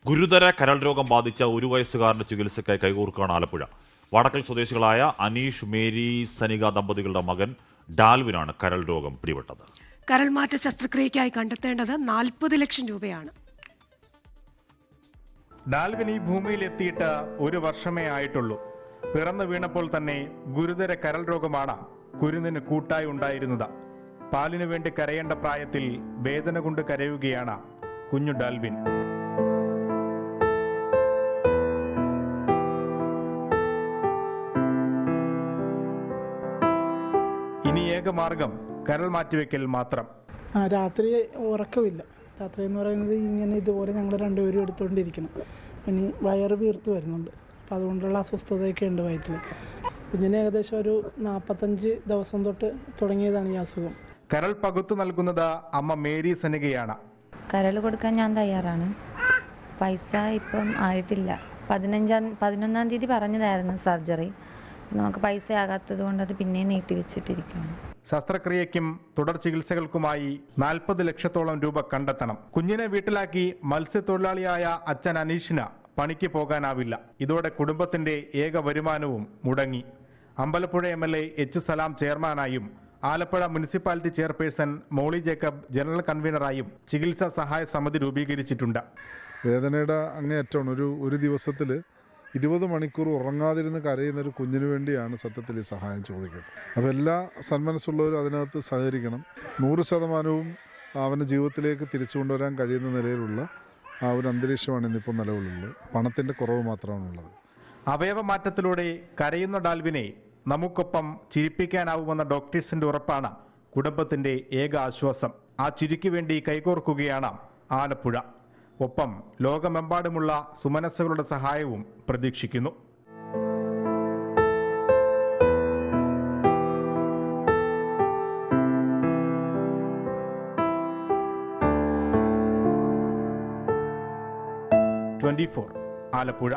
ഗുരുതര കരൾ രോഗം ബാധിച്ച 1 വയസ്സുകാരന്റെ ചികിത്സയ്ക്കായി കൈകോർക്കുകയാണ് ആലപ്പുഴ. വടക്കൽ സ്വദേശികളായ അനീഷ് മേരി സനിക ദമ്പതികളുടെ മകൻ ഡാൽവിനാണ് കരൾ രോഗം പിടിപെട്ടത്. കരൾ മാറ്റ ശസ്ത്രക്രിയയ്ക്കായി കണ്ടെത്തേണ്ടത് 40 ലക്ഷം രൂപയാണ്. ഡാൽവിൻ ഈ ഭൂമിയിലെത്തിയിട്ട് 1 വർഷമേ ആയിട്ടുള്ളൂ. പിറന്നു വീണപ്പോൾ തന്നെ ഗുരുതര കരൾ രോഗമാണ് കുരുന്നിന് കൂട്ടായി ഉണ്ടായിരുന്നത്. പാലിനു വേണ്ടി കരയേണ്ട പ്രായത്തിൽ വേദന കൊണ്ട് കരയുകയാണ് കുഞ്ഞു ഡാൽവിൻ. ഇനി ഏക മാർഗം കരൾ മാറ്റിവെക്കൽ മാത്രം. രാത്രി ഉറക്കമില്ല. രാത്രി എന്ന് പറയുന്നത് ഇങ്ങനെ ഇതുപോലെ ഞങ്ങൾ രണ്ടുപേരും എടുത്തുകൊണ്ടിരിക്കണം. ഇനി വയറ് വീർത്ത് വരുന്നുണ്ട്. അപ്പോൾ അതുകൊണ്ടുള്ള അസ്വസ്ഥതയൊക്കെ ഉണ്ട് വയറ്റിൽ. കുഞ്ഞിന് ഏകദേശം ഒരു 45 ദിവസം തൊട്ട് തുടങ്ങിയതാണ് ഈ അസുഖം. കരൾ പകുത്തു നൽകുന്നത് അമ്മ മേരി സനികയാണ്. കരൾ കൊടുക്കാൻ ഞാൻ തയ്യാറാണ്. പൈസ ഇപ്പം ആയിട്ടില്ല. 11-ാം തീയതി പറഞ്ഞതായിരുന്നു സർജറി. നമുക്ക് പൈസ ആകാത്തത് കൊണ്ട് അത് പിന്നെയും നീട്ടിവെച്ചിട്ടിരിക്കുകയാണ്. ശസ്ത്രക്രിയയ്ക്കും തുടർ ചികിത്സകൾക്കുമായി 40 ലക്ഷത്തോളം രൂപ കണ്ടെത്തണം. കുഞ്ഞിനെ വീട്ടിലാക്കി മത്സ്യത്തൊഴിലാളിയായ അച്ഛൻ അനീഷിന് പണിക്ക് പോകാനാവില്ല. ഇതോടെ കുടുംബത്തിന്റെ ഏക വരുമാനവും മുടങ്ങി. Ambalappuzha MLA H. സലാം ചെയർമാനായും ആലപ്പുഴ മുനിസിപ്പാലിറ്റി ചെയർപേഴ്സൺ മോളി ജേക്കബ് ജനറൽ കൺവീനറായും ചികിത്സാ സഹായ സമിതി രൂപീകരിച്ചിട്ടുണ്ട്. വേദനയുടെ അങ്ങേയറ്റമാണ്. ഒരു ദിവസത്തിൽ 20 മണിക്കൂർ ഉറങ്ങാതിരുന്ന് കരയുന്നൊരു കുഞ്ഞിന് വേണ്ടിയാണ് സത്യത്തിൽ ഈ സഹായം ചോദിക്കുന്നത്. അപ്പോൾ എല്ലാ സന്മനസ്സുള്ളവരും അതിനകത്ത് സഹകരിക്കണം. 100% അവൻ്റെ ജീവിതത്തിലേക്ക് തിരിച്ചു കൊണ്ടുവരാൻ കഴിയുന്ന നിലയിലുള്ള ആ ഒരു അന്തരീക്ഷമാണ് ഇന്നിപ്പോൾ നിലവിലുള്ളത്. പണത്തിൻ്റെ കുറവ് മാത്രമാണുള്ളത്. അവയവമാറ്റത്തിലൂടെ കരയുന്ന ഡാൽവിനെ നമുക്കൊപ്പം ചിരിപ്പിക്കാനാവുമെന്ന ഡോക്ടേഴ്സിന്റെ ഉറപ്പാണ് കുടുംബത്തിന്റെ ഏക ആശ്വാസം. ആ ചിരിക്ക് വേണ്ടി കൈകോർക്കുകയാണ് ആലപ്പുഴ. ഒപ്പം ലോകമെമ്പാടുമുള്ള സുമനസ്സുകളുടെ സഹായവും പ്രതീക്ഷിക്കുന്നു. ആലപ്പുഴ.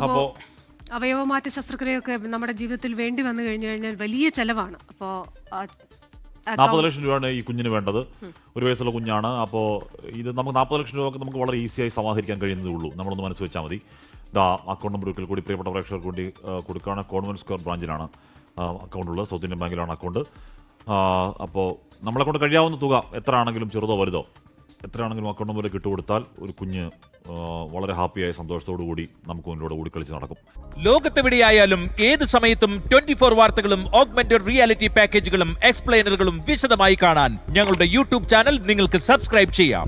അപ്പോൾ അവയവമാറ്റ ശസ്ത്രക്രിയയൊക്കെ നമ്മുടെ ജീവിതത്തിൽ വേണ്ടി വന്നു കഴിഞ്ഞാൽ വലിയ ചെലവാണ്. അപ്പോൾ 40 ലക്ഷം രൂപയാണ് ഈ കുഞ്ഞിന് വേണ്ടത്. 1 വയസ്സുള്ള കുഞ്ഞാണ്. അപ്പോൾ ഇത് നമുക്ക് 40 ലക്ഷം രൂപ നമുക്ക് വളരെ ഈസിയായി സമാഹരിക്കാൻ കഴിയുന്നതേ ഉള്ളൂ. നമ്മളൊന്ന് മനസ്സ് വെച്ചാൽ മതി. അക്കൗണ്ട് നമ്പർ ഒരിക്കൽ കൂടി പ്രിയപ്പെട്ട പ്രേക്ഷകർക്ക് വേണ്ടി കൊടുക്കുകയാണ്. കോൺവെന്റ് സ്ക്വയർ ബ്രാഞ്ചിലാണ് അക്കൗണ്ട് ഉള്ളത്. സൗത്ത് ഇന്ത്യൻ ബാങ്കിലാണ് അക്കൗണ്ട്. അപ്പോൾ നമ്മളെ കൊണ്ട് കഴിയാവുന്ന തുക എത്ര ആണെങ്കിലും ചെറുതോ വലുതോ എത്രയാണെങ്കിലും അക്കൗണ്ട് നമ്പറിലേക്ക് ഇട്ടുകൊടുത്താൽ ഒരു കുഞ്ഞ് വളരെ ഹാപ്പിയായ സന്തോഷത്തോടു കൂടി നമുക്ക് മുന്നിലൂടെ ഓടിക്കളിച്ച് നടക്കും. ലോകത്തെവിടെയായാലും ഏത് സമയത്തും 24 വാർത്തകളും ഓഗ്മെന്റഡ് റിയാലിറ്റി പാക്കേജുകളും എക്സ്പ്ലെയിനറുകളും വിശദമായി കാണാൻ ഞങ്ങളുടെ YouTube ചാനൽ നിങ്ങൾക്ക് സബ്സ്ക്രൈബ് ചെയ്യാം.